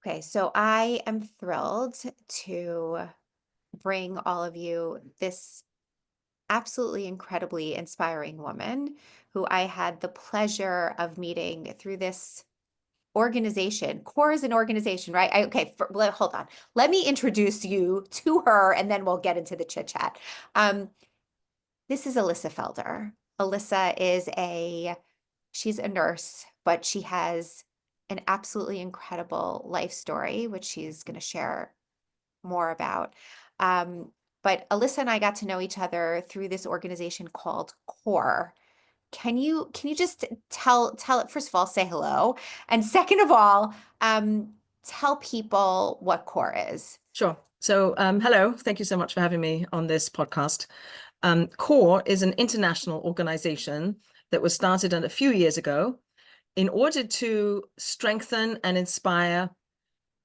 Okay, so I am thrilled to bring all of you this absolutely incredibly inspiring woman who I had the pleasure of meeting through this organization. CORE is an organization, right? Hold on. Let me introduce you to her and then we'll get into the chit chat. Um, this is Elissa Felder. Elissa is she's a nurse, but she has an absolutely incredible life story, which she's going to share more about. Um, but Alyssa and I got to know each other through this organization called CORE. Can you just tell it, first of all, say hello, and second of all, tell people what CORE is. Sure. So, hello. Thank you so much for having me on this podcast. CORE is an international organization that was started a few years ago in order to strengthen and inspire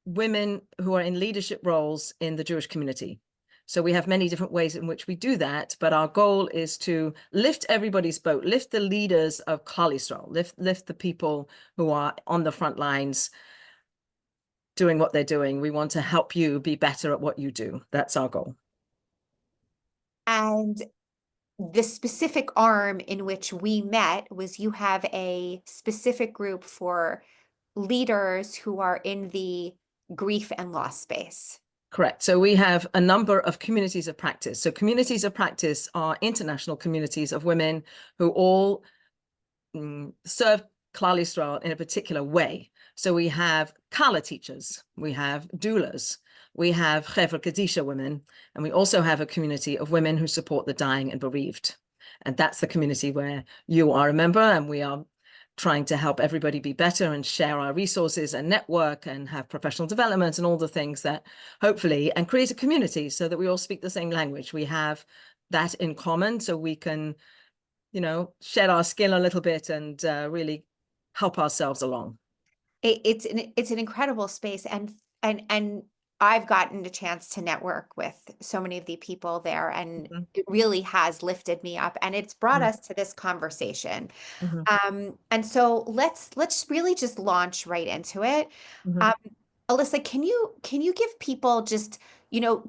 women who are in leadership roles in the Jewish community. So we have many different ways in which we do that, but our goal is to lift everybody's boat, lift the leaders of Klal Yisrael, lift the people who are on the front lines doing what they're doing. We want to help you be better at what you do. That's our goal. And the specific arm in which we met was you have a specific group for leaders who are in the grief and loss space. Correct. So we have a number of communities of practice. So communities of practice are international communities of women who all serve Klal Yisrael in a particular way. So we have Kala teachers, we have doulas, we have Chevra Kadisha women, and we also have a community of women who support the dying and bereaved. And that's the community where you are a member, and we are trying to help everybody be better and share our resources and network and have professional development and all the things that hopefully, and create a community so that we all speak the same language. We have that in common so we can, shed our skin a little bit and really help ourselves along. It's an incredible space, and I've gotten a chance to network with so many of the people there, and Mhm, it really has lifted me up, and it's brought mhm, us to this conversation. mhm, And so let's really just launch right into it. mhm, Um, Alyssa, can you give people just,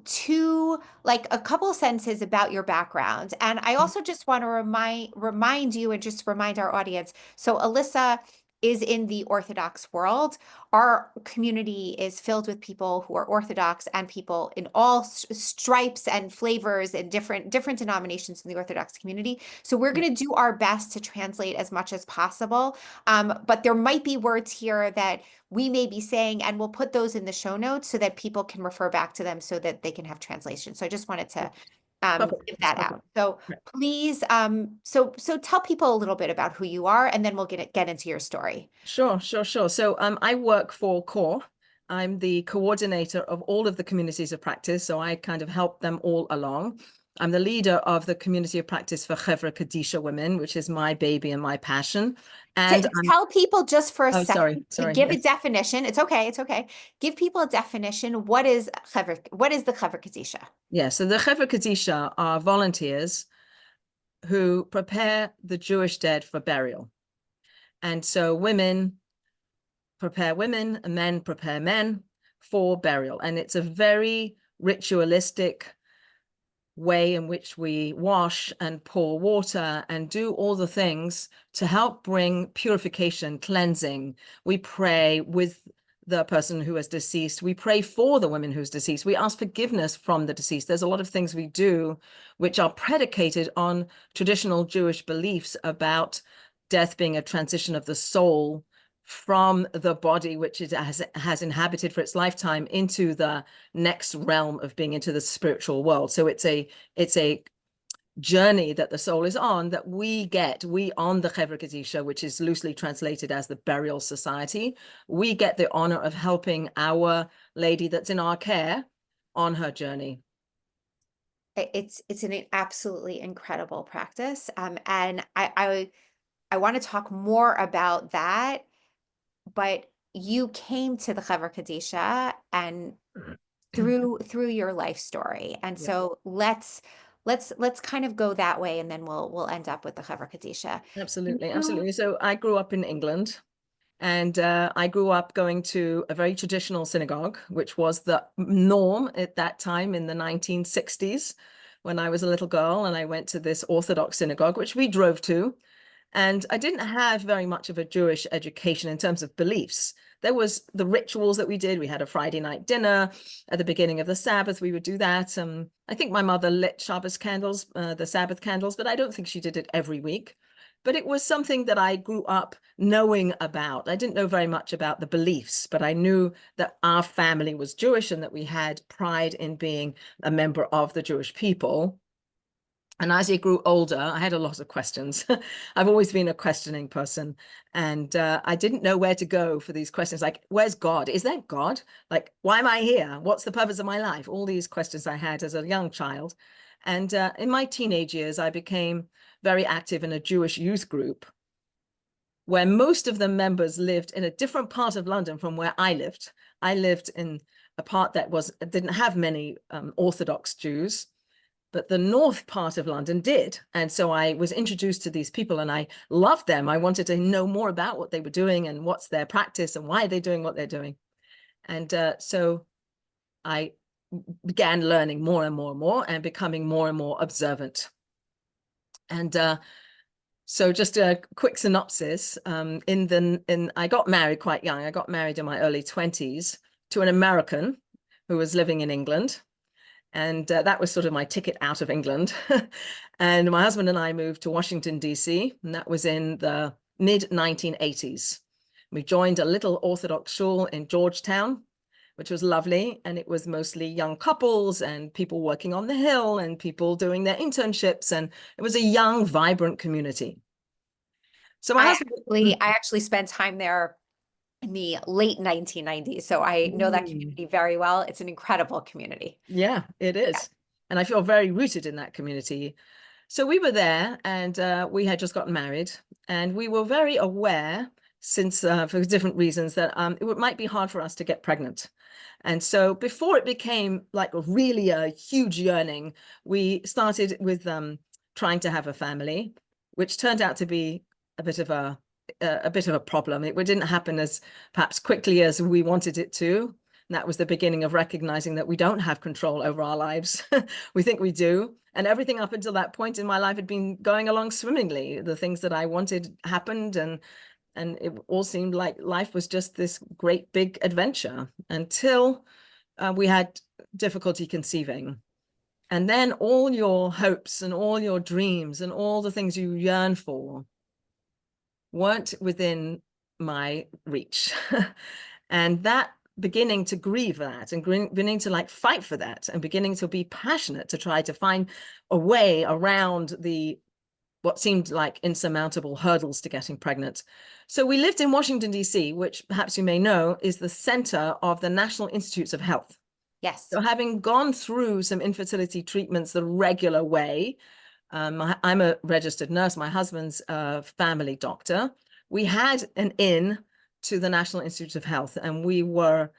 two, like, a couple of sentences about your background? And I mhm. also just want to remind you and just remind our audience. So Alyssa is in the Orthodox world. Our community is filled with people who are Orthodox and people in all stripes and flavors and different denominations in the Orthodox community. So we're Yeah. going to do our best to translate as much as possible. But there might be words here that we may be saying, and we'll put those in the show notes so that people can refer back to them so that they can have translation. So I just wanted to Perfect. give That's that perfect. out. So Right. please, so tell people a little bit about who you are, and then we'll get into your story. Sure, sure, sure. So I work for CORE. I'm the coordinator of all of the communities of practice. So I kind of help them all along. I'm the leader of the community of practice for Chevra Kadisha women, which is my baby and my passion. And I'm, Tell people just for a oh, second, sorry. give a Yes. definition. It's okay. It's okay. Give people a definition. What is the Chevra Kadisha? Yeah. So the Chevra Kadisha are volunteers who prepare the Jewish dead for burial. And so women prepare women and men prepare men for burial. And it's a very ritualistic way in which we wash and pour water and do all the things to help bring purification, cleansing. We pray with the person who is deceased. We pray for the woman who's deceased. We ask forgiveness from the deceased. There's a lot of things we do which are predicated on traditional Jewish beliefs about death being a transition of the soul from the body which it has inhabited for its lifetime into the next realm of being into the spiritual world. So it's a journey that the soul is on that we on the Chevra Kadisha, which is loosely translated as the burial society, we get the honor of helping our lady that's in our care on her journey. It's an absolutely incredible practice. And I want to talk more about that, but you came to the Chevra Kadisha and through your life story. And Yeah, so let's kind of go that way, and then we'll end up with the Chevra Kadisha. Can absolutely, you absolutely. So I grew up in England. And I grew up going to a very traditional synagogue, which was the norm at that time in the 1960s when I was a little girl. And I went to this Orthodox synagogue, which we drove to. And I didn't have very much of a Jewish education in terms of beliefs. There was the rituals that we did. We had a Friday night dinner at the beginning of the Sabbath. We would do that. I think my mother lit Shabbos candles, the Sabbath candles, but I don't think she did it every week. But it was something that I grew up knowing about. I didn't know very much about the beliefs, but I knew that our family was Jewish and that we had pride in being a member of the Jewish people. And as I grew older, I had a lot of questions. I've always been a questioning person. And I didn't know where to go for these questions. Like, where's God? Is there God? Like, why am I here? What's the purpose of my life? All these questions I had as a young child. And in my teenage years, I became very active in a Jewish youth group where most of the members lived in a different part of London from where I lived. I lived in a part that didn't have many Orthodox Jews, but the north part of London did. And so I was introduced to these people and I loved them. I wanted to know more about what they were doing and what's their practice and why they're doing what they're doing. And so I began learning more and more and more and becoming more and more observant. And so just a quick synopsis. I got married quite young. I got married in my early 20s to an American who was living in England. And that was sort of my ticket out of England. And my husband and I moved to Washington, D.C., and that was in the mid-1980s. We joined a little Orthodox shul in Georgetown, which was lovely. And it was mostly young couples and people working on the Hill and people doing their internships. And it was a young, vibrant community. So my husband... I actually spent time there in the late 1990s, so I know that Mm. community very well. It's an incredible community. Yeah, it Yeah. is. And I feel very rooted in that community. So we were there and we had just gotten married and we were very aware since for different reasons that it might be hard for us to get pregnant. And so before it became like really a huge yearning, we started with trying to have a family, which turned out to be a bit of a problem. It didn't happen as perhaps quickly as we wanted it to. And that was the beginning of recognizing that we don't have control over our lives. We think we do. And everything up until that point in my life had been going along swimmingly. The things that I wanted happened, and it all seemed like life was just this great big adventure until we had difficulty conceiving. And then all your hopes and all your dreams and all the things you yearn for weren't within my reach. And that beginning to grieve that and beginning to like fight for that and beginning to be passionate to try to find a way around what seemed like insurmountable hurdles to getting pregnant. So we lived in Washington, D.C., which perhaps you may know is the center of the National Institutes of Health. Yes. So having gone through some infertility treatments the regular way, I'm a registered nurse, my husband's a family doctor. We had an in to the National Institutes of Health, and we were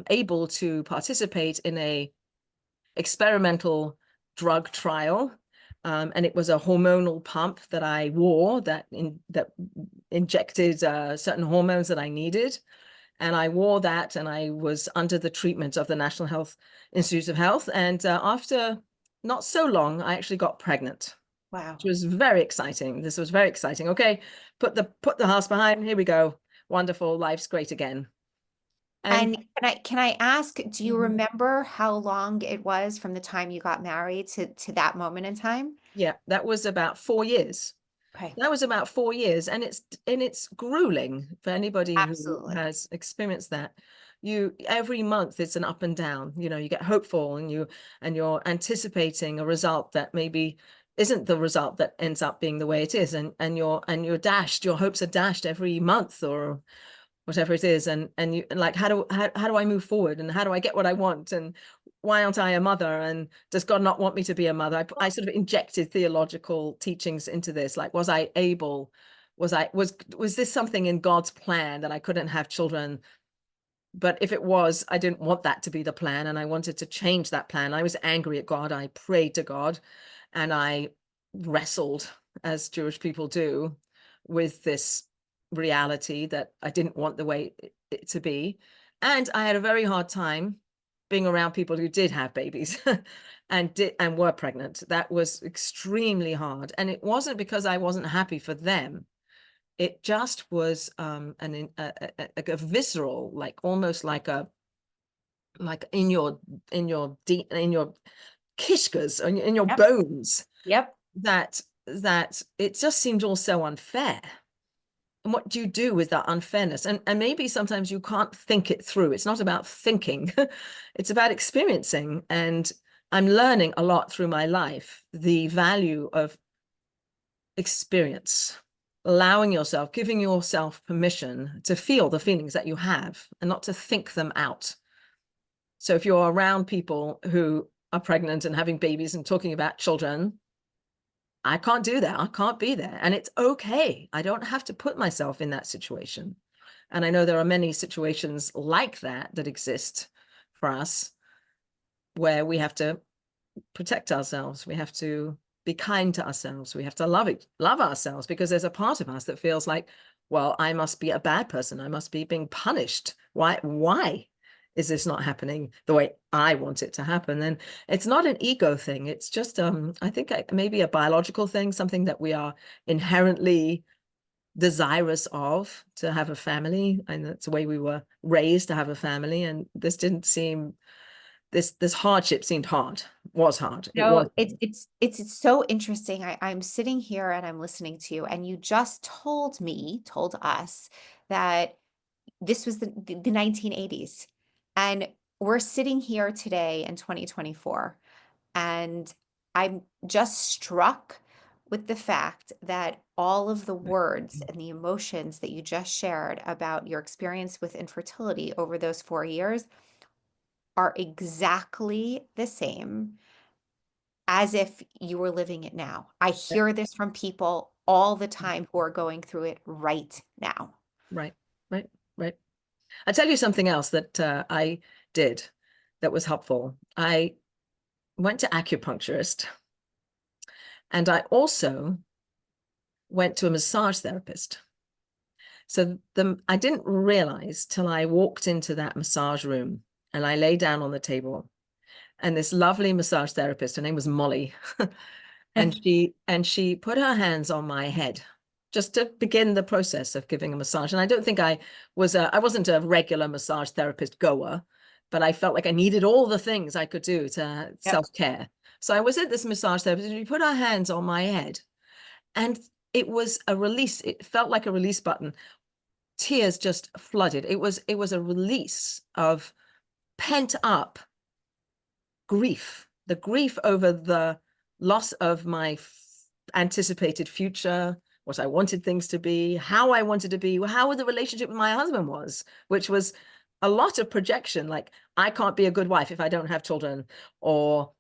able to participate in a experimental drug trial. And it was a hormonal pump that I wore that injected certain hormones that I needed. And I wore that and I was under the treatment of the National Health Institutes of Health. And after not so long, I actually got pregnant, Wow. which was very exciting. This was very exciting. Okay, put the house behind. Here we go. Wonderful. Life's great again. And And can I ask, do you remember how long it was from the time you got married to that moment in time? yeah, that was about 4 years. Okay. That was about 4 years, and it's grueling for anybody who Absolutely. has experienced that. Every month it's an up and down. You get hopeful and you're anticipating a result that maybe isn't the result that ends up being the way it is, and you're dashed. Your hopes are dashed every month or whatever it is, and you like how do I move forward and how do I get what I want and why aren't I a mother and does God not want me to be a mother? I sort of injected theological teachings into this, like was I able, was this something in God's plan that I couldn't have children? But if it was, I didn't want that to be the plan and I wanted to change that plan. I was angry at God. I prayed to God and I wrestled, as Jewish people do, with this reality that I didn't want the way it to be. And I had a very hard time being around people who did have babies and were pregnant. That was extremely hard. And it wasn't because I wasn't happy for them. It just was a visceral, like almost like in your kishkas, in your Yep. bones, Yep. that it just seemed all so unfair. And what do you do with that unfairness? And maybe sometimes you can't think it through. It's not about thinking, it's about experiencing. And I'm learning a lot through my life, the value of experience, allowing yourself, giving yourself permission to feel the feelings that you have and not to think them out. So if you're around people who are pregnant and having babies and talking about children, I can't do that. I can't be there. And it's okay. I don't have to put myself in that situation. And I know there are many situations like that exist for us where we have to protect ourselves. We have to be kind to ourselves. We have to love ourselves, because there's a part of us that feels like, well, I must be a bad person. I must be being punished. Why is this not happening the way I want it to happen? And it's not an ego thing. It's just, I think maybe a biological thing, something that we are inherently desirous of, to have a family. And that's the way we were raised, to have a family. And this didn't seem, this hardship seemed hard, was hard. It No, was. it's so interesting. I'm sitting here and I'm listening to you, and you just told us that this was the 1980s. And we're sitting here today in 2024. And I'm just struck with the fact that all of the words and the emotions that you just shared about your experience with infertility over those 4 years are exactly the same as if you were living it now. I hear this from people all the time who are going through it right now. Right, right, right. I'll tell you something else that I did that was helpful. I went to acupuncturist, and I also went to a massage therapist. So I didn't realize till I walked into that massage room and I lay down on the table, and this lovely massage therapist, her name was Molly, and she put her hands on my head just to begin the process of giving a massage. And I don't think I wasn't a regular massage therapist goer, but I felt like I needed all the things I could do to Yep. self-care. So I was at this massage therapist, and she put her hands on my head, and it was a release. It felt like a release button. Tears just flooded. It was a release of pent up grief, the grief over the loss of my anticipated future, what I wanted things to be, how I wanted to be, how the relationship with my husband was, which was a lot of projection. Like, I can't be a good wife if I don't have children, or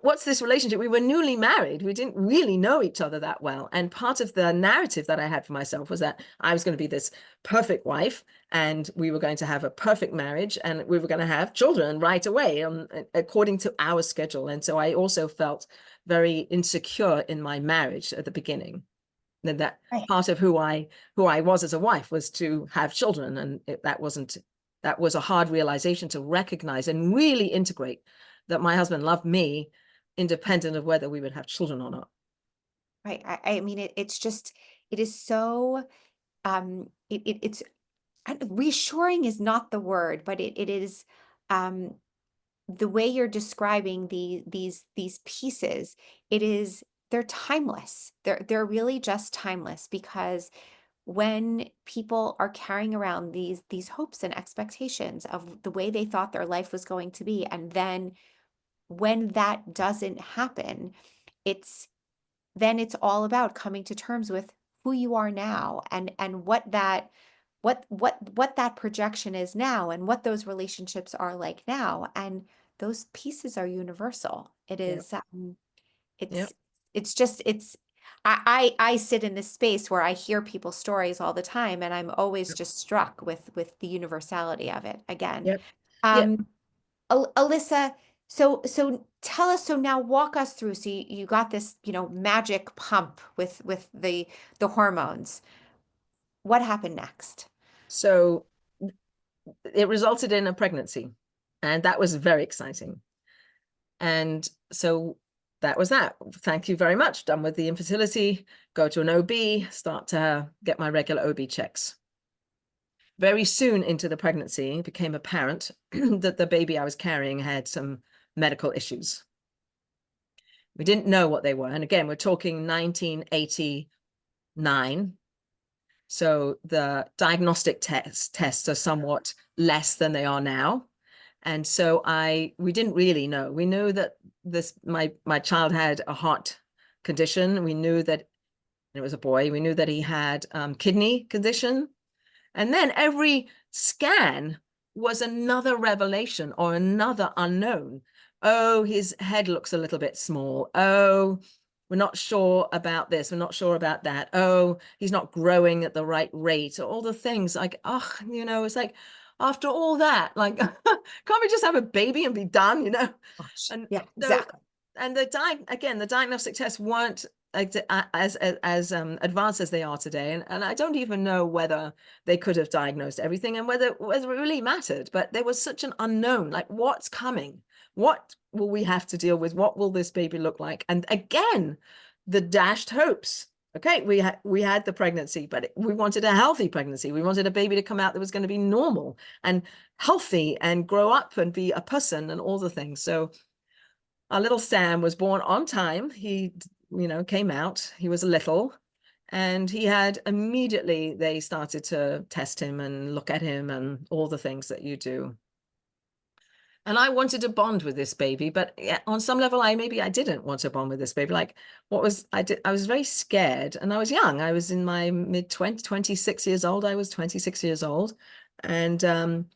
what's this relationship? We were newly married. We didn't really know each other that well. And part of the narrative that I had for myself was that I was going to be this perfect wife, and we were going to have a perfect marriage, and we were going to have children right away, according to our schedule. And so I also felt very insecure in my marriage at the beginning. And that Right. part of who I was as a wife was to have children. And that was a hard realization to recognize and really integrate, that my husband loved me independent of whether we would have children or not. Right. I mean, it's just, it is so, it's reassuring is not the word, but it is, um, the way you're describing these pieces, they're timeless. They're really just timeless, because when people are carrying around these hopes and expectations of the way they thought their life was going to be, and then when that doesn't happen, it's then it's all about coming to terms with who you are now, and what that projection is now, and what those relationships are like now, and those pieces are universal. It Yeah. is Yeah. it's just it's I sit in this space where I hear people's stories all the time, and I'm always just struck with the universality of it again. Yep. Yeah. um Alyssa, So tell us, so now walk us through. So you got this, magic pump with the hormones. What happened next? So it resulted in a pregnancy, and that was very exciting. And so that was that. Thank you very much. Done with the infertility, go to an OB, start to get my regular OB checks. Very soon into the pregnancy, it became apparent that the baby I was carrying had some medical issues. We didn't know what they were. And again, we're talking 1989. So the diagnostic tests are somewhat less than they are now. And so we didn't really know. We knew that my child had a heart condition. We knew that it was a boy. We knew that he had kidney condition. And then every scan was another revelation or another unknown. Oh, his head looks a little bit small. Oh, we're not sure about this. We're not sure about that. Oh, he's not growing at the right rate. All the things like, oh, it's like, after all that, like, can't we just have a baby and be done, Gosh. And Yeah, so, exactly. and the diagnostic tests weren't as advanced as they are today. And I don't even know whether they could have diagnosed everything and whether it really mattered. But there was such an unknown, like what's coming? What will we have to deal with? What will this baby look like? And again, the dashed hopes. Okay, we had the pregnancy, but we wanted a healthy pregnancy. We wanted a baby to come out that was going to be normal and healthy and grow up and be a person and all the things. So our little Sam was born on time. He, came out. He was little, and he had immediately, they started to test him and look at him and all the things that you do. And I wanted to bond with this baby, but yeah, on some level, maybe I didn't want to bond with this baby. Like, I was very scared, and I was young. I was in my mid-20s, 26 years old. I was 26 years old, and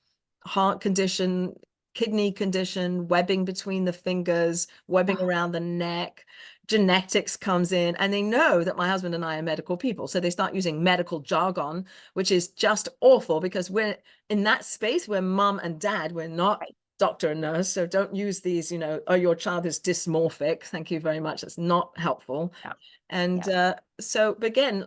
heart condition, kidney condition, webbing between the fingers, webbing Oh, around the neck. Genetics comes in, and they know that my husband and I are medical people. So they start using medical jargon, which is just awful because we're in that space. We're mom and dad. We're not right. doctor and nurse. So don't use these, oh, your child is dysmorphic. Thank you very much. That's not helpful. Yeah. And Yeah. so again,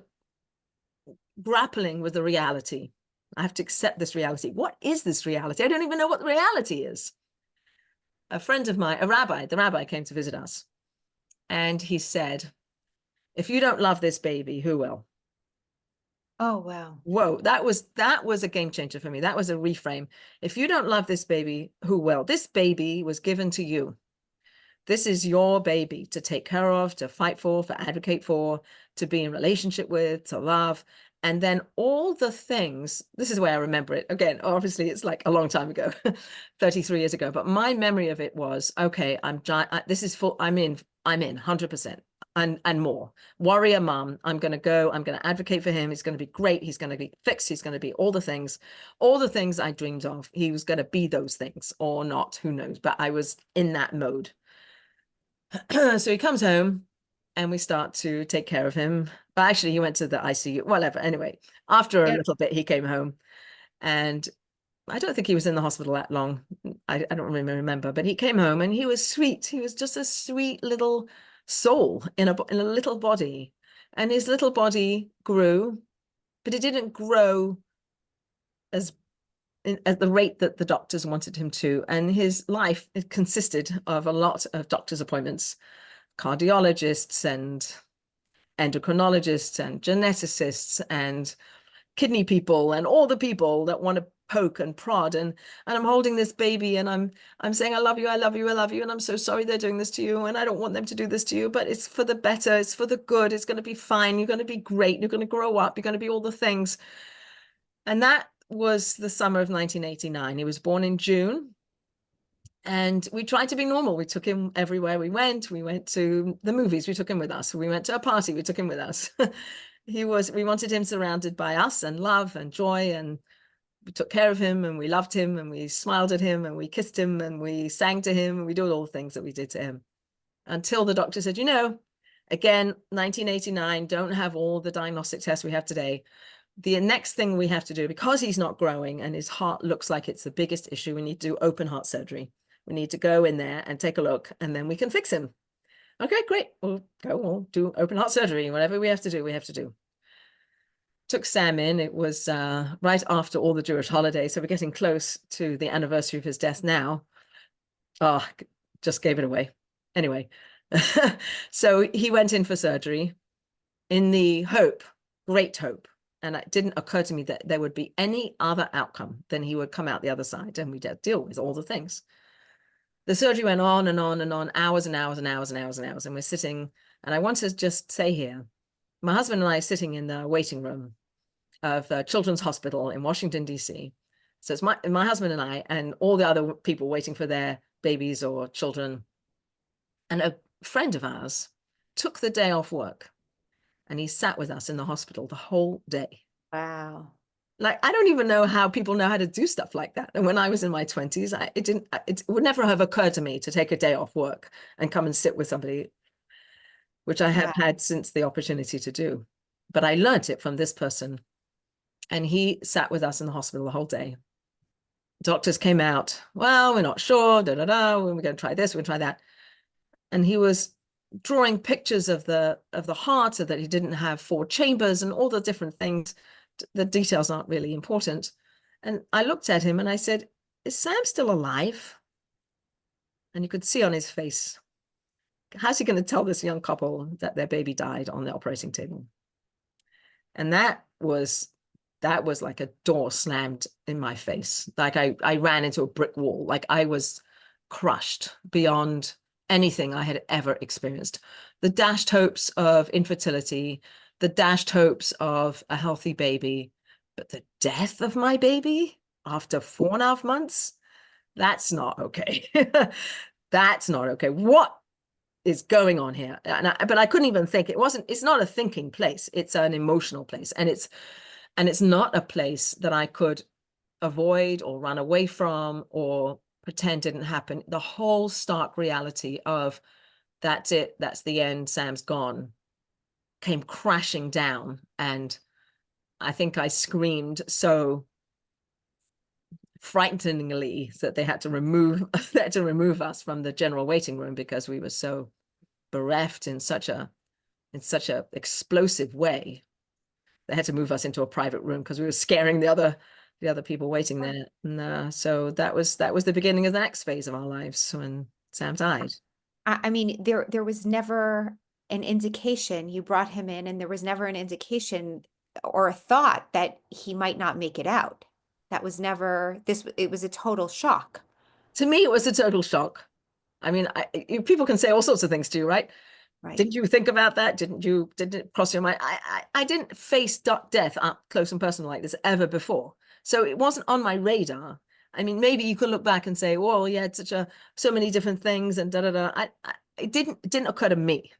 grappling with the reality. I have to accept this reality. What is this reality? I don't even know what the reality is. A friend of mine, the rabbi came to visit us, and he said, if you don't love this baby, who will? Oh, wow. Whoa, that was a game changer for me. That was a reframe. If you don't love this baby, who will? This baby was given to you. This is your baby to take care of, to fight for advocate for, to be in relationship with, to love. And then all the things, this is where I remember it. Again, obviously it's like a long time ago, 33 years ago, but my memory of it was, okay, this is full, I'm in 100% and more. Warrior mom, I'm going to go, I'm going to advocate for him. He's going to be great. He's going to be fixed. He's going to be all the things I dreamed of. He was going to be those things or not, who knows, but I was in that mode. So he comes home and we start to take care of him. But actually, he went to the ICU, whatever. Anyway, after a Yeah. little bit, he came home, and I don't think he was in the hospital that long. I don't really remember, but he came home and he was sweet. He was just a sweet little soul in a little body. And his little body grew, but it didn't grow as at the rate that the doctors wanted him to. And his life, it consisted of a lot of doctor's appointments, cardiologists and endocrinologists and geneticists and kidney people and all the people that want to poke and prod, and I'm holding this baby and I'm saying I love you, I love you, I love you, and I'm so sorry they're doing this to you, and I don't want them to do this to you, but it's for the better, it's for the good, it's going to be fine, you're going to be great, you're going to grow up, you're going to be all the things. And that was the summer of 1989. He was born in June. And we tried to be normal. We took him everywhere we went. We went to the movies. We took him with us. We went to a party. We took him with us. We wanted him surrounded by us and love and joy. And we took care of him and we loved him and we smiled at him and we kissed him and we sang to him and we did all the things that we did to him until the doctor said, again, 1989, don't have all the diagnostic tests we have today. The next thing we have to do, because he's not growing and his heart looks like it's the biggest issue, we need to do open heart surgery, We need to go in there and take a look, and then we can fix him. Okay, great. We'll do open heart surgery, whatever we have to do, we have to do. Took Sam in. It was right after all the Jewish holidays, so we're getting close to the anniversary of his death now. Oh, just gave it away. Anyway, so he went in for surgery in the hope, great hope. And it didn't occur to me that there would be any other outcome than he would come out the other side and we'd deal with all the things. The surgery went on and on and on, hours and hours and hours and hours and hours. And we're sitting, and I want to just say here, my husband and I are sitting in the waiting room of the Children's Hospital in Washington, D.C. So it's my husband and I and all the other people waiting for their babies or children. And a friend of ours took the day off work and he sat with us in the hospital the whole day. Wow. Like, I don't even know how people know how to do stuff like that. And when I was in my 20s, it would never have occurred to me to take a day off work and come and sit with somebody, which I have Wow. had since the opportunity to do. But I learned it from this person. And he sat with us in the hospital the whole day. Doctors came out, well, we're not sure, we're going to try this, we're going to try that. And he was drawing pictures of the heart, so that he didn't have 4 chambers and all the different things. The details aren't really important. And I looked at him and I said, is Sam still alive? And you could see on his face, how's he going to tell this young couple that their baby died on the operating table? And that was like a door slammed in my face. Like I ran into a brick wall. Like I was crushed beyond anything I had ever experienced. The dashed hopes of infertility, the dashed hopes of a healthy baby, but the death of my baby after 4.5 months, that's not okay. That's not okay. What is going on here? But I couldn't even think. It's not a thinking place. It's an emotional place. And it's not a place that I could avoid or run away from or pretend didn't happen. The whole stark reality of that's it, that's the end, Sam's gone, came crashing down. And I think I screamed so frighteningly that they had to remove us from the general waiting room because we were so bereft in such a explosive way. They had to move us into a private room because we were scaring the other people waiting there. And so that was the beginning of the next phase of our lives when Sam died. I mean, there was never an indication. You brought him in, and there was never an indication or a thought that he might not make it out. That was never this. It was a total shock, To me, it was a total shock. I mean, people can say all sorts of things to you, right? right? Did you think about that? Didn't it cross your mind? I didn't face death up close and personal like this ever before. So it wasn't on my radar. I mean, maybe you could look back and say, well, yeah, it's so many different things and da da da. It didn't occur to me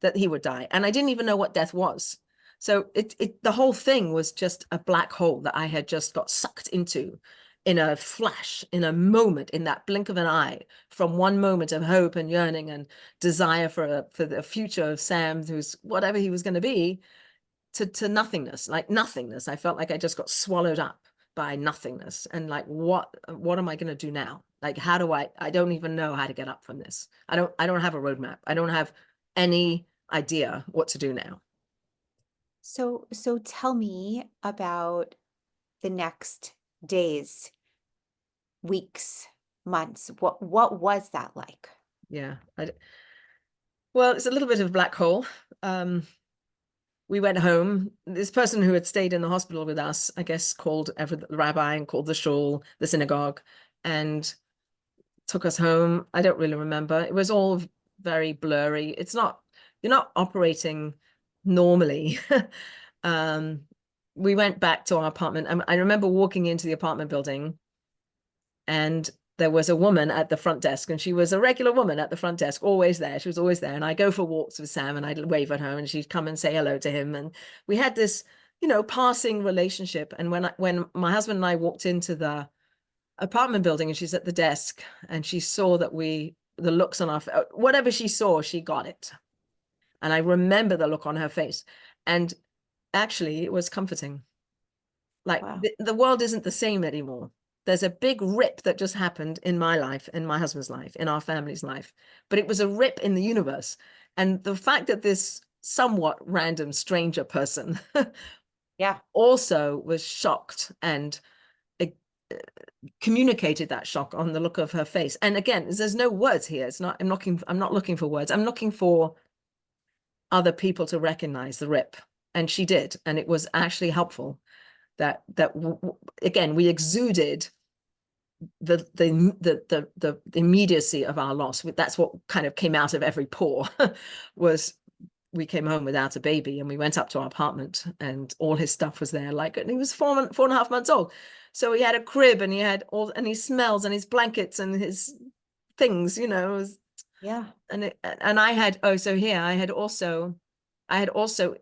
that he would die. And I didn't even know what death was. So the whole thing was just a black hole that I had just got sucked into in a flash, in a moment, in that blink of an eye, from one moment of hope and yearning and desire for the future of Sam, who's whatever he was going to be, to nothingness, like nothingness. I felt like I just got swallowed up by nothingness. And like, what am I going to do now? Like, how do I don't even know how to get up from this. I don't have a roadmap. I don't have any idea what to do now. So tell me about the next days, weeks, months. What was that like? Yeah. Well, it's a little bit of a black hole. We went home. This person who had stayed in the hospital with us, I guess, called the rabbi and called the shul, the synagogue, and took us home. I don't really remember. It was all very blurry. You're not operating normally. We went back to our apartment. I remember walking into the apartment building, and there was a woman at the front desk, and she was a regular woman at the front desk, always there. She was always there. And I go for walks with Sam and I'd wave at her and she'd come and say hello to him. And we had this, passing relationship. And when my husband and I walked into the apartment building and she's at the desk and she saw that the looks on our, whatever she saw, she got it. And I remember the look on her face. And actually it was comforting. Like Wow. the world isn't the same anymore. there's a big rip that just happened in my life, in my husband's life, in our family's life, but it was a rip in the universe. And the fact that this somewhat random stranger person Yeah. also was shocked and uh, communicated that shock on the look of her face. And again, there's no words here. It's not, I'm not looking for words. I'm looking for other people to recognize the rip. And she did. And it was actually helpful that again, we exuded the immediacy of our loss. That's what kind of came out of every pore was we came home without a baby, and we went up to our apartment and all his stuff was there. Like, and he was 4.5 months old. So he had a crib and he had all, and his smells and his blankets and his things, you know, Yeah. and I had, oh, so here I had also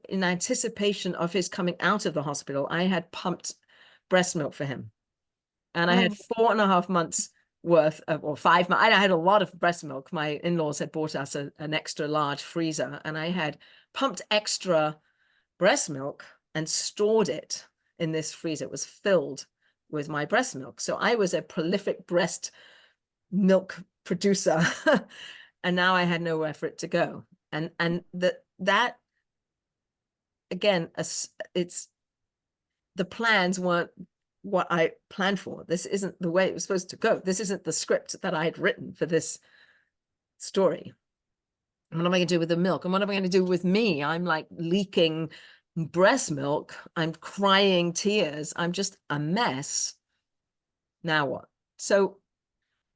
in anticipation of his coming out of the hospital, I had pumped breast milk for him. And I had Oh, 4.5 months worth of, or 5 months. I had a lot of breast milk. My in-laws had bought us an extra large freezer, and I had pumped extra breast milk and stored it in this freezer. It was filled with my breast milk. So I was a prolific breast milk producer. And now I had nowhere for it to go. And that again, it's the plans weren't what I planned for. This isn't the way it was supposed to go. This isn't the script that I had written for this story. What am I going to do with the milk? And what am I going to do with me? I'm like leaking breast milk. I'm crying tears. I'm just a mess. Now what? So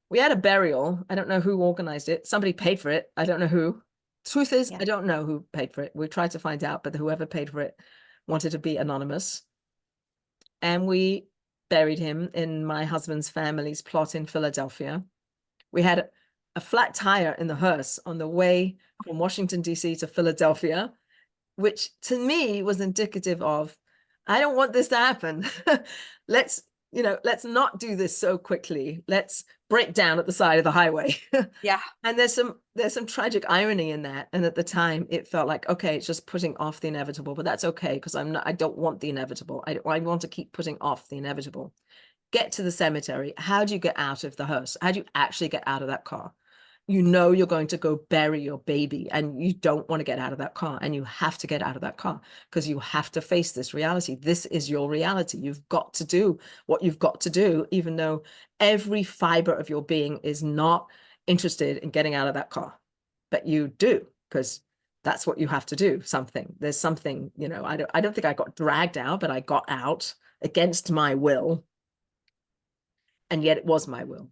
we had a burial. I don't know who organized it. Somebody paid for it. I don't know who. Truth is, yeah. I don't know who paid for it. We tried to find out, but whoever paid for it wanted to be anonymous. And we buried him in my husband's family's plot in Philadelphia. We had a flat tire in the hearse on the way from Washington, D.C. to Philadelphia, which to me was indicative of, I don't want this to happen. let's not do this so quickly. Let's break down at the side of the highway. Yeah. And there's some tragic irony in that. And at the time it felt like, okay, it's just putting off the inevitable, but that's okay, because I don't want the inevitable. I want to keep putting off the inevitable. Get to the cemetery. How do you get out of the hearse? How do you actually get out of that car? You know you're going to go bury your baby and you don't want to get out of that car, and you have to get out of that car because you have to face this reality. This is your reality. You've got to do what you've got to do, even though every fiber of your being is not interested in getting out of that car, but you do, because that's what you have to do. There's something, I don't think I got dragged out, but I got out against my will. And yet it was my will,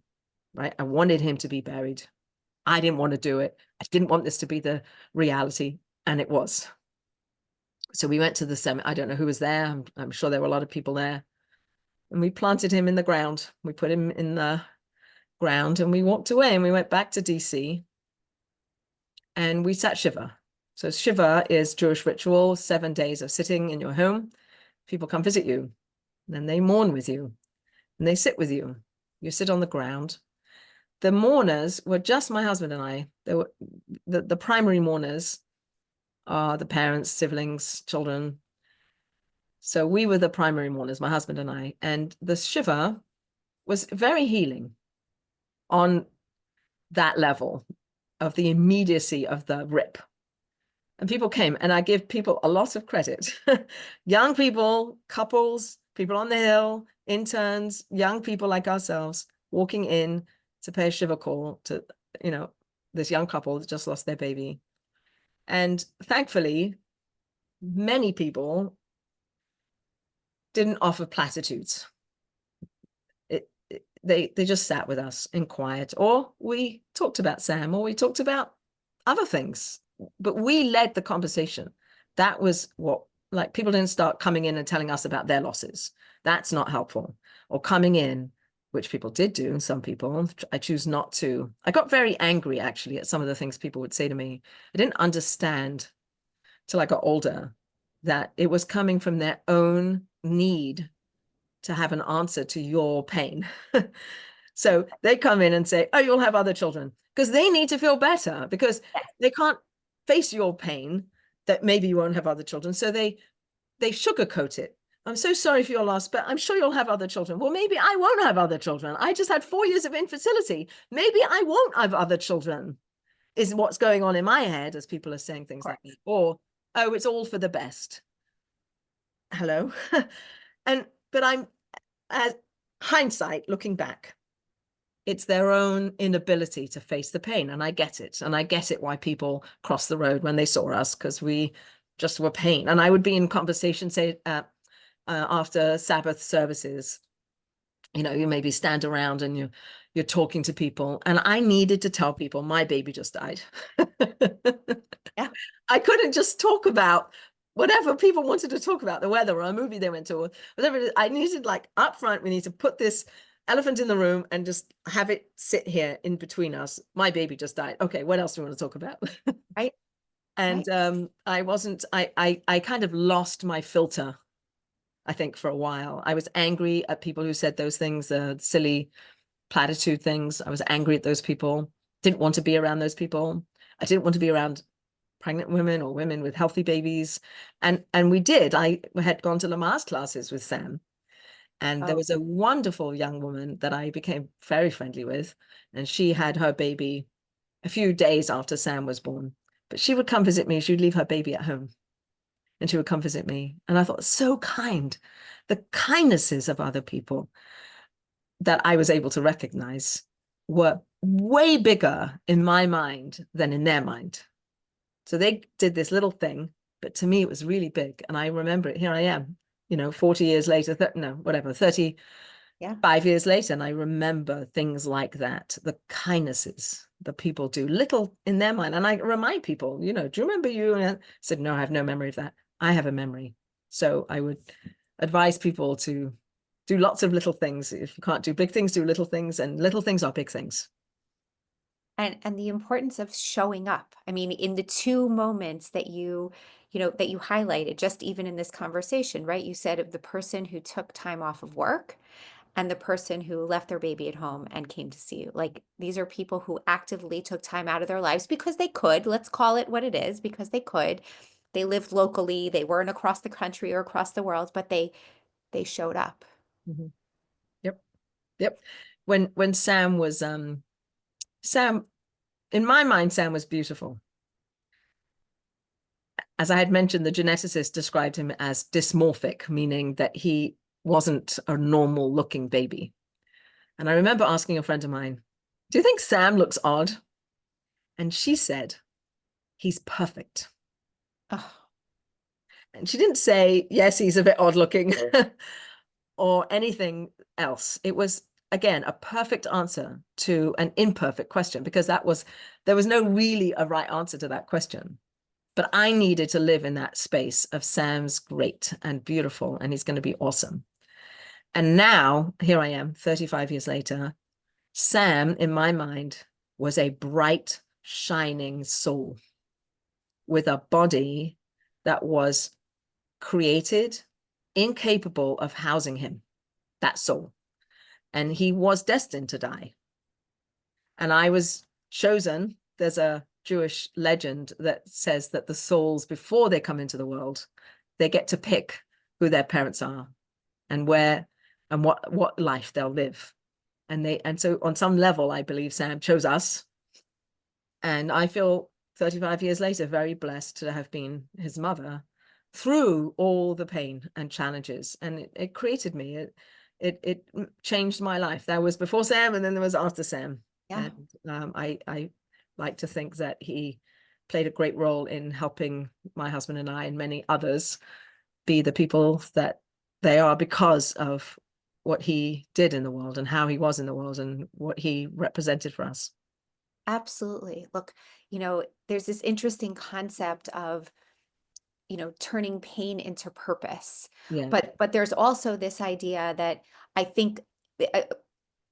right? I wanted him to be buried. I didn't want to do it. I didn't want this to be the reality, and it was. So we went to the cemetery. I don't know who was there. I'm sure there were a lot of people there. And we planted him in the ground. We put him in the ground and we walked away, and we went back to DC and we sat Shiva. So Shiva is Jewish ritual, 7 days of sitting in your home. People come visit you, and then they mourn with you and they sit with you. You sit on the ground. The mourners were just my husband and I. They were the primary mourners are the parents, siblings, children. So we were the primary mourners, my husband and I. And the Shiva was very healing on that level of the immediacy of the rip. And people came, and I give people a lot of credit. Young people, couples, people on the hill, interns, young people like ourselves, walking in to pay a Shiva call to, this young couple that just lost their baby. And thankfully, many people didn't offer platitudes. They just sat with us in quiet, or we talked about Sam, or we talked about other things, but we led the conversation. That was what, like, people didn't start coming in and telling us about their losses. That's not helpful. Or coming in, which people did do, and some people, I choose not to. I got very angry actually at some of the things people would say to me. I didn't understand till I got older that it was coming from their own need to have an answer to your pain. So they come in and say, oh, you'll have other children, because they need to feel better, because they can't face your pain that maybe you won't have other children. So they sugarcoat it. I'm so sorry for your loss, but I'm sure you'll have other children. Well, maybe I won't have other children. I just had 4 years of infertility. Maybe I won't have other children, is what's going on in my head as people are saying Of things like that. course. Or, oh, it's all for the best. Hello. But I'm, as hindsight, looking back, it's their own inability to face the pain. And I get it. And I get it why people crossed the road when they saw us, because we just were pain. And I would be in conversation, say, after Sabbath services, you maybe stand around and you're talking to people. And I needed to tell people my baby just died. Yeah. I couldn't just talk about whatever people wanted to talk about, the weather or a movie they went to, or whatever it is. I needed, like, up front, we need to put this elephant in the room and just have it sit here in between us. My baby just died. Okay, what else do we want to talk about? Right. And Right. I kind of lost my filter, I think, for a while. I was angry at people who said those things, silly platitude things. I was angry at those people, didn't want to be around those people. I didn't want to be around pregnant women or women with healthy babies. And we did. I had gone to Lamaze classes with Sam. And there Oh, was a wonderful young woman that I became very friendly with. And she had her baby a few days after Sam was born. But she would come visit me. She'd leave her baby at home and she would come visit me. And I thought, so kind. The kindnesses of other people that I was able to recognize were way bigger in my mind than in their mind. So they did this little thing, but to me it was really big. And I remember it. Here I am, 40 years later, no, whatever, 35 yeah. years later. And I remember things like that, the kindnesses that people do, little in their mind. And I remind people, do you remember you? And I said, no, I have no memory of that. I have a memory. So I would advise people to do lots of little things. If you can't do big things, do little things, and little things are big things. And the importance of showing up. I mean, in the two moments that that you highlighted, just even in this conversation, right? You said of the person who took time off of work and the person who left their baby at home and came to see you. Like, these are people who actively took time out of their lives because they could. Let's call it what it is, because they could. They lived locally, they weren't across the country or across the world, but they showed up. Mhm. Yep. Yep. When Sam was Sam, in my mind, Sam was beautiful. As I had mentioned, the geneticist described him as dysmorphic, meaning that he wasn't a normal looking baby. And I remember asking a friend of mine, do you think Sam looks odd? And she said, he's perfect. Oh, And she didn't say, yes, he's a bit odd looking or anything else. It was, again, a perfect answer to an imperfect question, because there was no really a right answer to that question. But I needed to live in that space of Sam's great and beautiful, and he's going to be awesome. And now, here I am, 35 years later. Sam, in my mind, was a bright, shining soul with a body that was created, incapable of housing him, that soul. And he was destined to die. And I was chosen. There's a Jewish legend that says that the souls, before they come into the world, they get to pick who their parents are and where and what life they'll live. And so on some level, I believe Sam chose us. And I feel 35 years later, very blessed to have been his mother through all the pain and challenges. And it created me. It changed my life. That was before Sam, and then there was after Sam. yeah. And I like to think that he played a great role in helping my husband and I and many others be the people that they are because of what he did in the world and how he was in the world and what he represented for us. Absolutely. Look, there's this interesting concept of, turning pain into purpose. Yeah. But there's also this idea that I think, uh,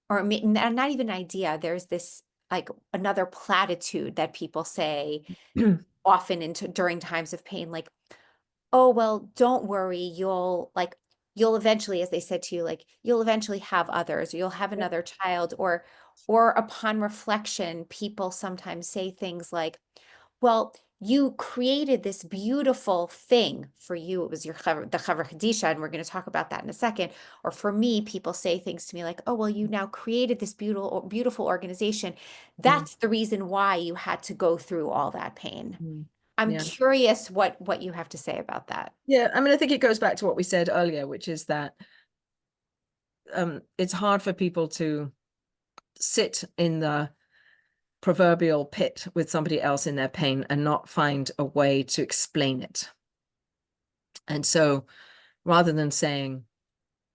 or not even idea, there's this, like, another platitude that people say often into during times of pain, like, oh, well, don't worry, you'll eventually, as they said to you, like, you'll eventually have others, or you'll have Yep. another child, or upon reflection, people sometimes say things like, well, you created this beautiful thing for you. It was your the Chaver Kadisha, and we're going to talk about that in a second. Or for me, people say things to me like, "Oh, well, you now created this beautiful organization. Mm, That's the reason why you had to go through all that pain." mm. I'm Yeah. curious what you have to say about that. Yeah. I mean, I think it goes back to what we said earlier, which is that it's hard for people to sit in the proverbial pit with somebody else in their pain and not find a way to explain it. And so rather than saying,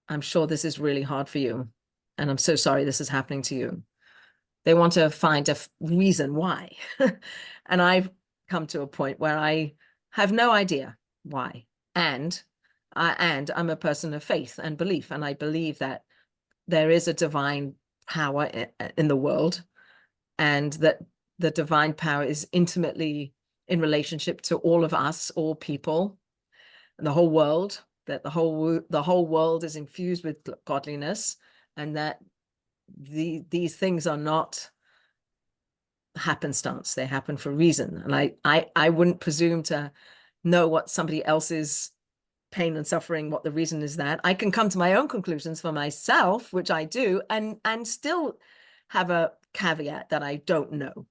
I'm sure this is really hard for you, and I'm so sorry this is happening to you, they want to find a reason why. And I've come to a point where I have no idea why. And I'm a person of faith and belief, and I believe that there is a divine power in the world, and that the divine power is intimately in relationship to all of us, all people, and the whole world, that the whole world is infused with godliness, and that these things are not happenstance. They happen for a reason. And I wouldn't presume to know what somebody else's pain and suffering, what the reason is. That I can come to my own conclusions for myself, which I do, and still have a caveat that I don't know.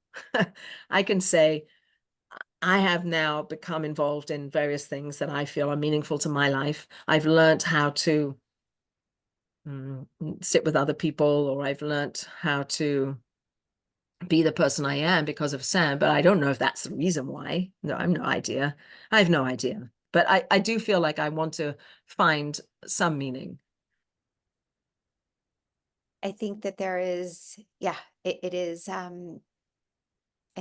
I can say I have now become involved in various things that I feel are meaningful to my life. I've learned how to sit with other people, or I've learned how to be the person I am because of Sam, but I don't know if that's the reason why. No, I have no idea. I have no idea. But I do feel like I want to find some meaning. I think that there is, yeah, it is. I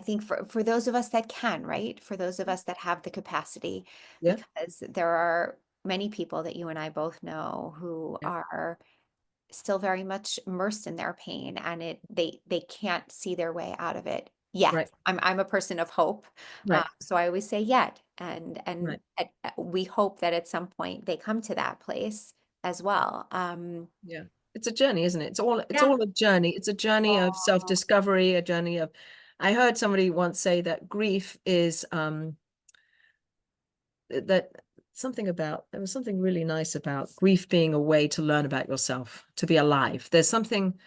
think for those of us that can, right? For those of us that have the capacity, Yeah, because there are many people that you and I both know who yeah, are still very much immersed in their pain, and they can't see their way out of it yet. right, I'm a person of hope, right, so I always say yet, and right. we hope that at some point they come to that place as well. Yeah. It's a journey, isn't it? It's Yeah. all a journey. It's a journey of self-discovery, a journey of I heard somebody once say that grief is that something about there was something really nice about grief being a way to learn about yourself, to be alive. There's something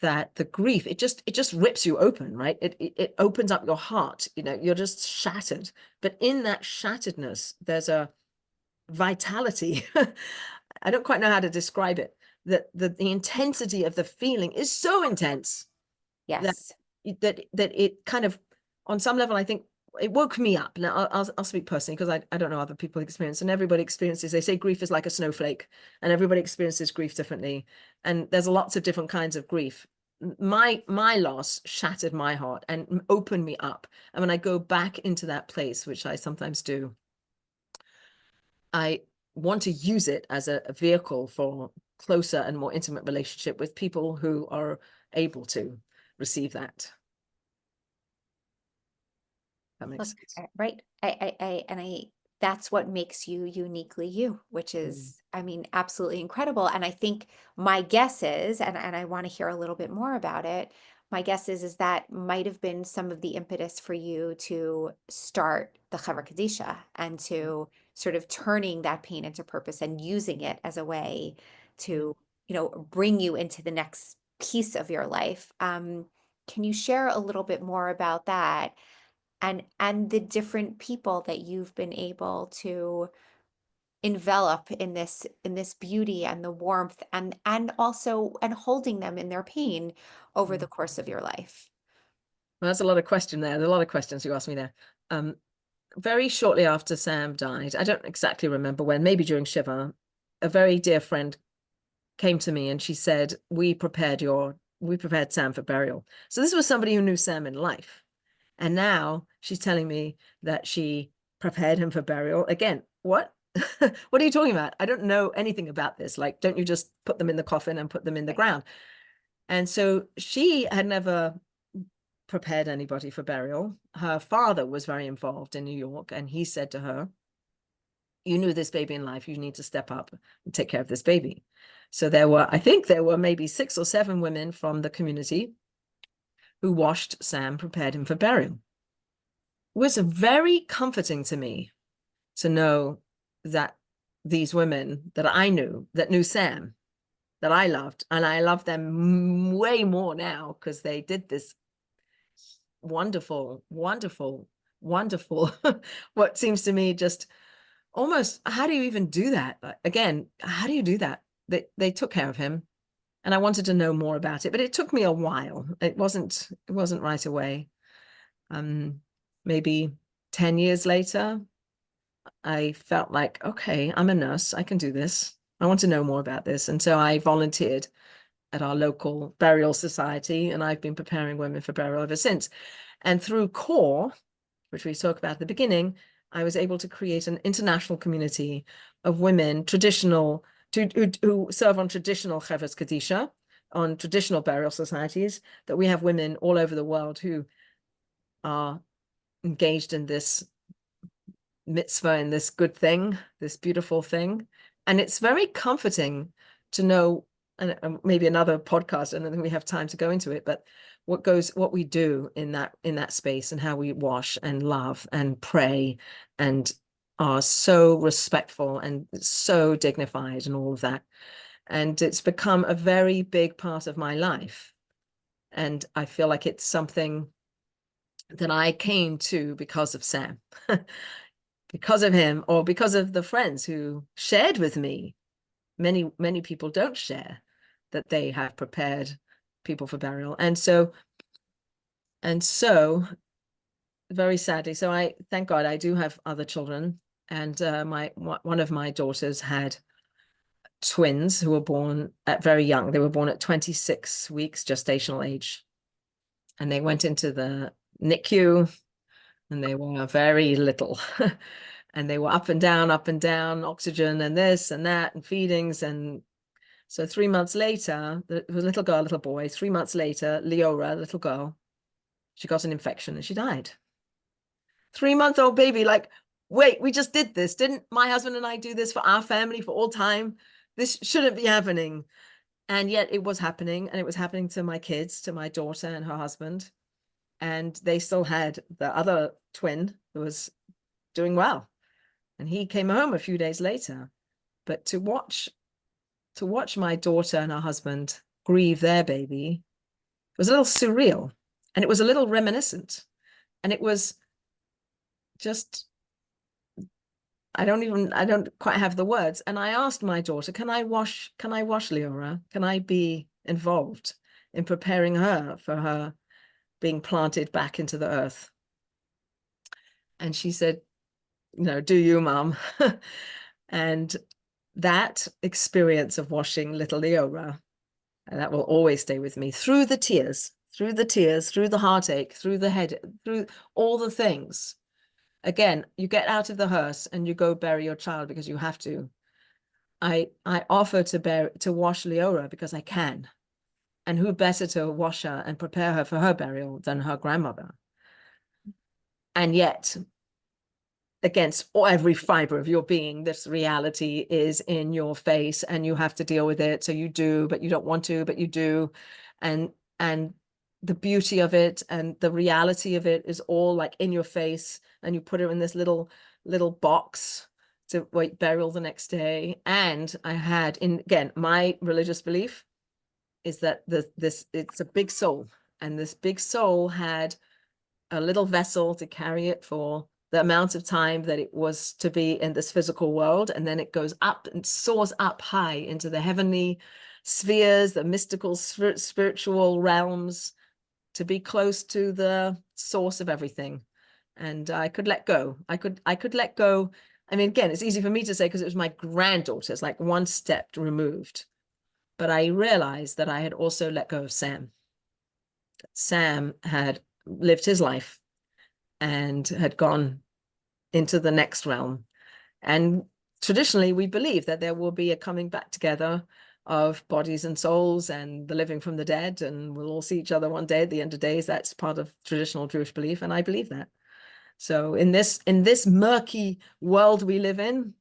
that the grief, it just rips you open, right? It opens up your heart. You're just shattered. But in that shatteredness, there's a vitality. I don't quite know how to describe it. That the intensity of the feeling is so intense that Yes. that it kind of, on some level, I think it woke me up. Now I'll speak personally, because I don't know other people experience, and everybody experiences. They say grief is like a snowflake, and everybody experiences grief differently, and there's lots of different kinds of grief. My loss shattered my heart and opened me up, and when I go back into that place, which I sometimes do, I want to use it as a vehicle for closer and more intimate relationship with people who are able to receive that. That makes Look, sense. right. I that's what makes you uniquely you, which Mm, is, I mean, absolutely incredible. And I think my guess is, and I want to hear a little bit more about it. My guess is that might have been some of the impetus for you to start the Chavar Kadisha and mm, to sort of turning that pain into purpose and using it as a way yeah. to, bring you into the next piece of your life. Can you share a little bit more about that? And the different people that you've been able to envelop in this beauty and the warmth and also and holding them in their pain over the Mm. course of your life. Well, that's a lot of question there. There are a lot of questions you asked me there. Um, very shortly after Sam died, I don't exactly remember when, maybe during Shiva, a very dear friend came to me and she said, we prepared Sam for burial. So this was somebody who knew Sam in life. And now she's telling me that she prepared him for burial. Again, what? What are you talking about? I don't know anything about this. Like, don't you just put them in the coffin and put them in the Right. ground? And so she had never prepared anybody for burial. Her father was very involved in New York, and he said to her, you knew this baby in life, you need to step up and take care of this baby. So I think there were maybe 6 or 7 women from the community who washed Sam, prepared him for burial. was very comforting to me to know that these women that I knew, that knew Sam, that I loved, and I love them way more now because they did this wonderful, wonderful, wonderful, what seems to me just almost, how do you even do that? Again, how do you do that? They took care of him, and I wanted to know more about it, but it took me a while. It wasn't right away. Maybe 10 years later, I felt like, okay, I'm a nurse. I can do this. I want to know more about this. And so I volunteered at our local burial society, and I've been preparing women for burial ever since. And through CORE, which we talked about at the beginning, I was able to create an international community of women, who serve on traditional Chevres Kadisha, on traditional burial societies, that we have women all over the world who are engaged in this mitzvah, in this good thing, this beautiful thing. And it's very comforting to know, and maybe another podcast, I don't think we have time to go into it, but what we do in that space, and how we wash and love and pray and are so respectful and so dignified and all of that. And it's become a very big part of my life. And I feel like it's something that I came to because of Sam, because of him, or because of the friends who shared with me. Many people don't share that they have prepared people for burial. And so very sadly, so I thank God I do have other children. And one of my daughters had twins who were born at very young. They were born at 26 weeks gestational age. And they went into the NICU, and they were very little. And they were up and down, oxygen and this and that and feedings. And so 3 months later, it was a little girl, little boy. 3 months later, Leora, little girl, she got an infection and she died. 3-month-old baby, like, wait, we just did this. Didn't my husband and I do this for our family for all time? This shouldn't be happening. And yet it was happening, and it was happening to my kids, to my daughter and her husband. And they still had the other twin who was doing well. And he came home a few days later. But to watch my daughter and her husband grieve their baby was a little surreal, and it was a little reminiscent. And it was just, I don't quite have the words. And I asked my daughter, can I wash Leora? Can I be involved in preparing her for her being planted back into the earth? And she said, do you, Mom? And that experience of washing little Leora, that will always stay with me, through the tears, through the heartache, through the head, through all the things. Again, you get out of the hearse and you go bury your child because you have to. I offer to wash Leora because I can. And who better to wash her and prepare her for her burial than her grandmother? And yet, against every fiber of your being, this reality is in your face, and you have to deal with it. So you do, but you don't want to, but you do. And the beauty of it and the reality of it is all like in your face, and you put her in this little box to wait burial the next day. And I had, again, my religious belief is that it's a big soul, and this big soul had a little vessel to carry it for the amount of time that it was to be in this physical world. And then it goes up and soars up high into the heavenly spheres, the mystical spiritual realms, to be close to the source of everything. And I could let go. I could let go. I mean, again, it's easy for me to say because it was my granddaughter. It's like one step removed. But I realized that I had also let go of Sam. Sam had lived his life and had gone into the next realm. And traditionally, we believe that there will be a coming back together of bodies and souls and the living from the dead, and we'll all see each other one day at the end of days. That's part of traditional Jewish belief, and I believe that. So in this murky world we live in,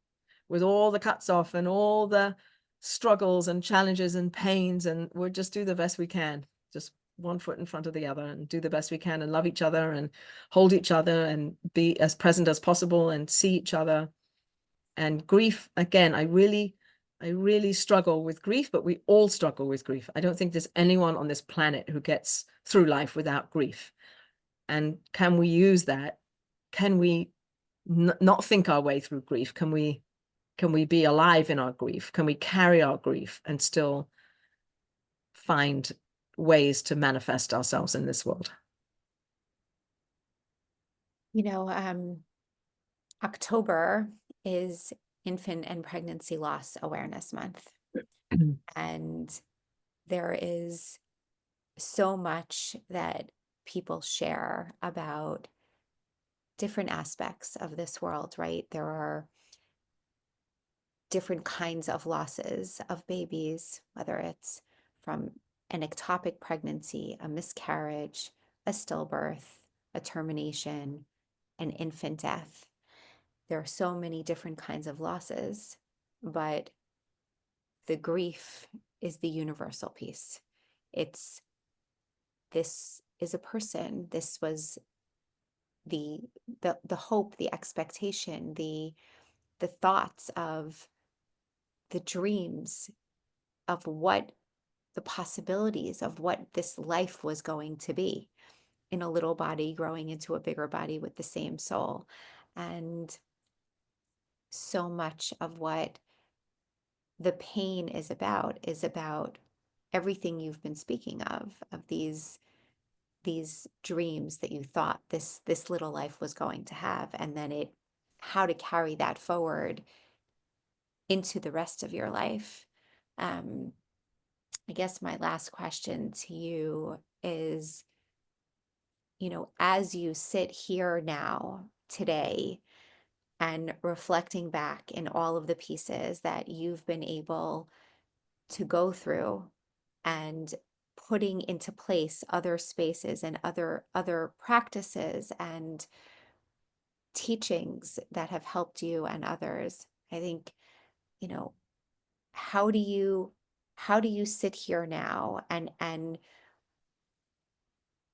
with all the cuts off and all the struggles and challenges and pains, and we'll just do the best we can. Just one foot in front of the other and do the best we can and love each other and hold each other and be as present as possible and see each other. And grief, again, I really struggle with grief, but we all struggle with grief. I don't think there's anyone on this planet who gets through life without grief. And can we use that? Can we not think our way through grief? Can we be alive in our grief? Can we carry our grief and still find ways to manifest ourselves in this world? You know, October is Infant and Pregnancy Loss Awareness Month. And there is so much that people share about different aspects of this world, right? There are different kinds of losses of babies, whether it's from an ectopic pregnancy, a miscarriage, a stillbirth, a termination, an infant death. There are so many different kinds of losses, but the grief is the universal piece. It's this is a person. This was the hope, the expectation, the thoughts of the dreams of what the possibilities of what this life was going to be in a little body growing into a bigger body with the same soul. And so much of what the pain is about everything you've been speaking of these dreams that you thought this little life was going to have, and then how to carry that forward into the rest of your life. I guess my last question to you is, as you sit here now today and reflecting back in all of the pieces that you've been able to go through and putting into place other spaces and other practices and teachings that have helped you and others. I think, you know, how do you sit here now and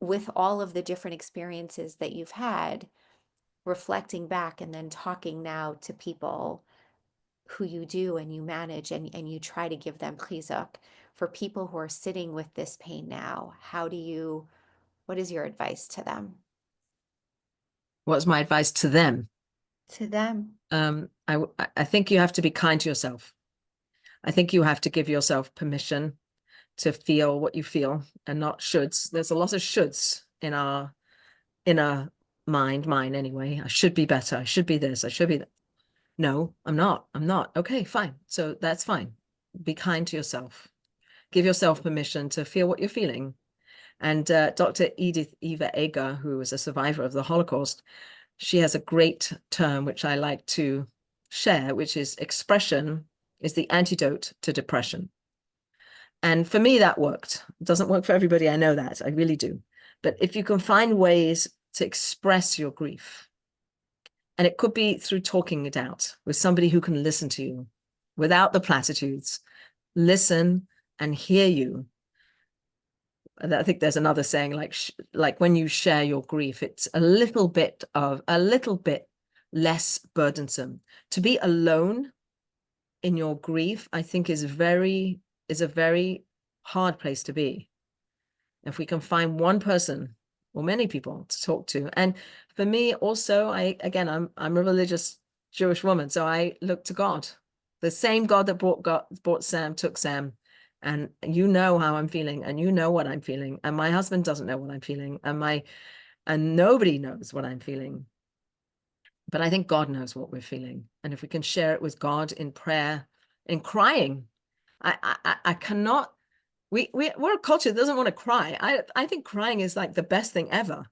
with all of the different experiences that you've had, reflecting back and then talking now to people who you do and you manage and you try to give them chizuk, for people who are sitting with this pain now, what is your advice to them? What's my advice to them? To them. I think you have to be kind to yourself. I think you have to give yourself permission to feel what you feel and not shoulds. There's a lot of shoulds in our inner mind, mine anyway. I should be better. I should be this. I should be that. No, I'm not. I'm not. Okay, fine. So that's fine. Be kind to yourself. Give yourself permission to feel what you're feeling. And Dr. Edith Eva Eger, who was a survivor of the Holocaust, she has a great term which I like to share, which is expression is the antidote to depression. And for me, that worked. It doesn't work for everybody. I know that. I really do. But if you can find ways to express your grief, and it could be through talking it out with somebody who can listen to you without the platitudes, listen and hear you. I think there's another saying, like when you share your grief, it's a little bit less burdensome. To be alone in your grief, I think is a very hard place to be. If we can find one person or many people to talk to. And for me also, I'm a religious Jewish woman, so I look to God, the same God that brought Sam, took Sam. And you know how I'm feeling, and you know what I'm feeling. And my husband doesn't know what I'm feeling, and nobody knows what I'm feeling. But I think God knows what we're feeling. And if we can share it with God in prayer, in crying, I cannot. We're a culture that doesn't want to cry. I think crying is like the best thing ever.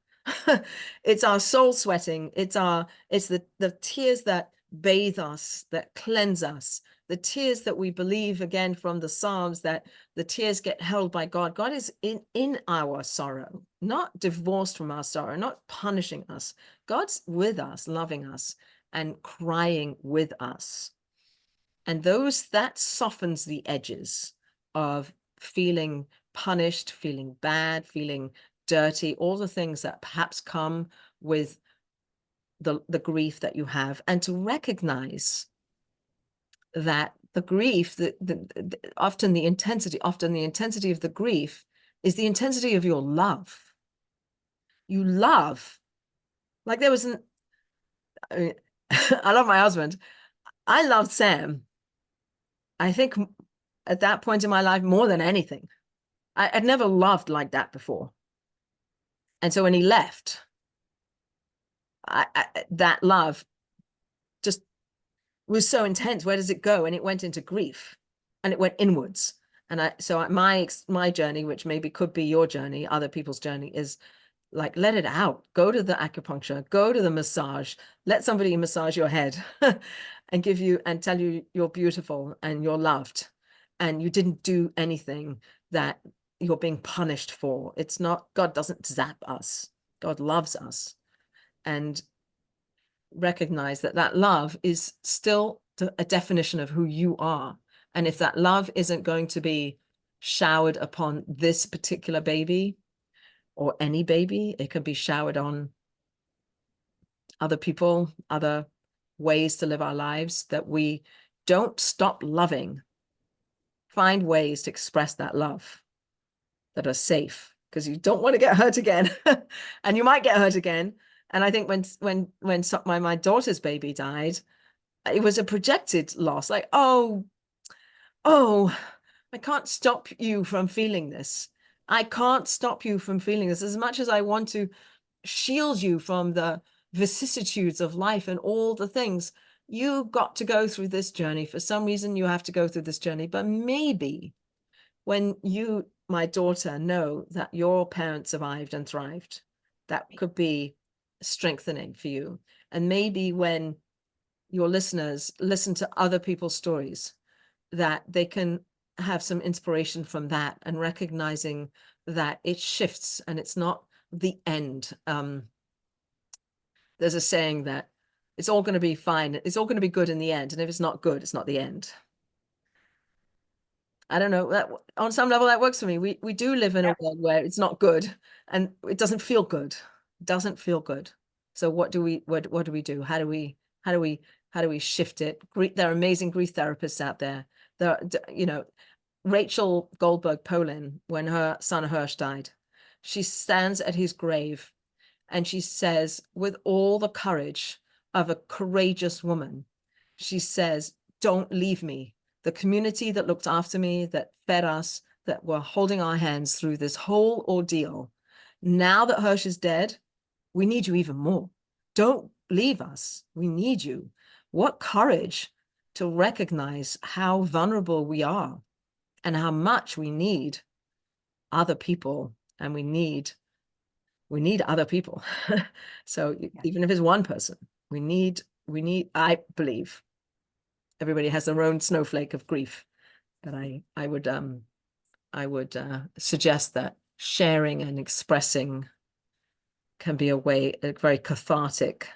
It's our soul sweating. It's the tears that bathe us, that cleanse us, the tears that we believe, again from the Psalms, that the tears get held by God. God is in our sorrow, not divorced from our sorrow, not punishing us. God's with us, loving us and crying with us. And that softens the edges of feeling punished, feeling bad, feeling dirty, all the things that perhaps come with the grief that you have, and to recognize that the grief, often the intensity of the grief is the intensity of your love. You love, like there was I mean, I love my husband. I loved Sam. I think at that point in my life, more than anything, I'd never loved like that before. And so when he left, that love just was so intense. Where does it go? And it went into grief, and it went inwards. And my journey, which maybe could be your journey, other people's journey, is like, let it out. Go to the acupuncture, go to the massage, let somebody massage your head and give you and tell you you're beautiful and you're loved and you didn't do anything that you're being punished for. It's not, God doesn't zap us. God loves us. And recognize that that love is still a definition of who you are. And if that love isn't going to be showered upon this particular baby or any baby, it can be showered on other people, other ways to live our lives, that we don't stop loving. Find ways to express that love that are safe, because you don't want to get hurt again. And you might get hurt again. And I think when my daughter's baby died, it was a projected loss. Like, oh, I can't stop you from feeling this. I can't stop you from feeling this. As much as I want to shield you from the vicissitudes of life and all the things, you got to go through this journey. For some reason, you have to go through this journey. But maybe when you, my daughter, know that your parents survived and thrived, that could be strengthening for you. And maybe when your listeners listen to other people's stories, that they can have some inspiration from that, and recognizing that it shifts and it's not the end. There's a saying that it's all going to be fine. It's all going to be good in the end. And if it's not good, it's not the end. I don't know, that on some level that works for me. We do live in a world where it's not good and it doesn't feel good. It doesn't feel good. So what do we do? How do we shift it? There are amazing grief therapists out there. Rachel Goldberg Polin, when her son Hirsch died, she stands at his grave and she says, with all the courage of a courageous woman, she says, don't leave me. The community that looked after me, that fed us, that were holding our hands through this whole ordeal. Now that Hirsch is dead, we need you even more. Don't leave us. We need you. What courage to recognize how vulnerable we are and how much we need other people, and we need other people. So even if it's one person, we need, I believe everybody has their own snowflake of grief. But I would suggest that sharing and expressing can be a very cathartic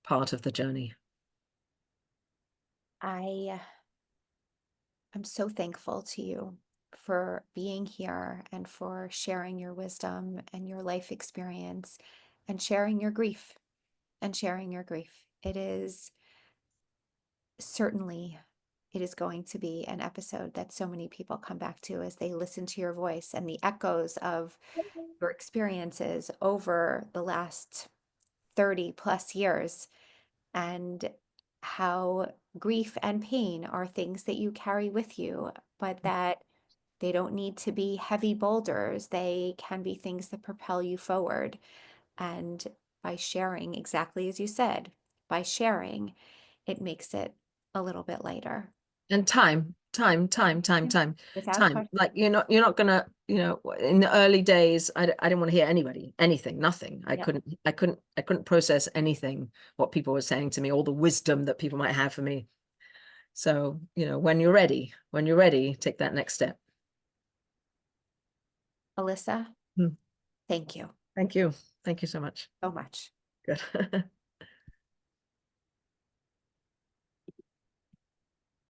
part of the journey. I'm so thankful to you for being here and for sharing your wisdom and your life experience and sharing your grief It is certainly, it is going to be an episode that so many people come back to as they listen to your voice and the echoes of your experiences over the last 30 plus years, and how grief and pain are things that you carry with you, but that they don't need to be heavy boulders. They can be things that propel you forward. And by sharing, exactly as you said, by sharing, it makes it a little bit lighter. And time. Yeah. Without question. Like you're not gonna, in the early days, I didn't want to hear anything, nothing. I Yep. couldn't process anything, what people were saying to me, all the wisdom that people might have for me. So, when you're ready, take that next step. Elissa, Hmm. thank you Thank you. Thank you so much. so much. Good.